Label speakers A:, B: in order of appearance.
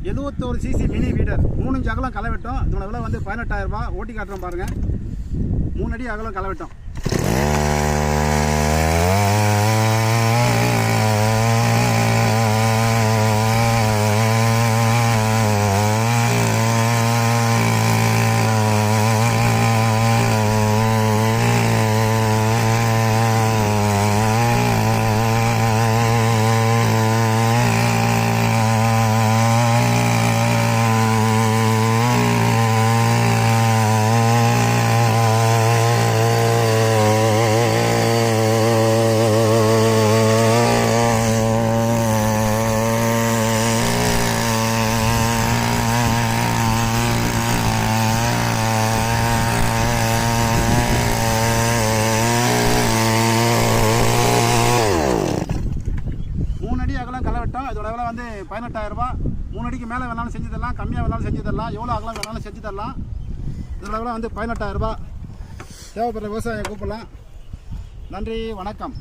A: 71 CC mini வீடர் 3 inch அகலம் களை வெட்டும். இதோட விலை வந்து 18,000 ரூபாய். ஓட்டி காட்டுறோம் பாருங்கள். 3 அடி அகலம் களை வெட்டும். அகலம் களை வெட்டும். இதோட விலை வந்து 18,000 ரூபாய். 3 அடிக்கு மேலே வேணாலும் செஞ்சு தரலாம், கம்மியாக வேணாலும் செஞ்சு தரலாம், எவ்வளோ அகலம் வேணாலும் செஞ்சு தரலாம். இதோட விலை வந்து 18,000 ரூபாய். தேவைப்படுற விவசாயியை கூப்பிடலாம். நன்றி, வணக்கம்.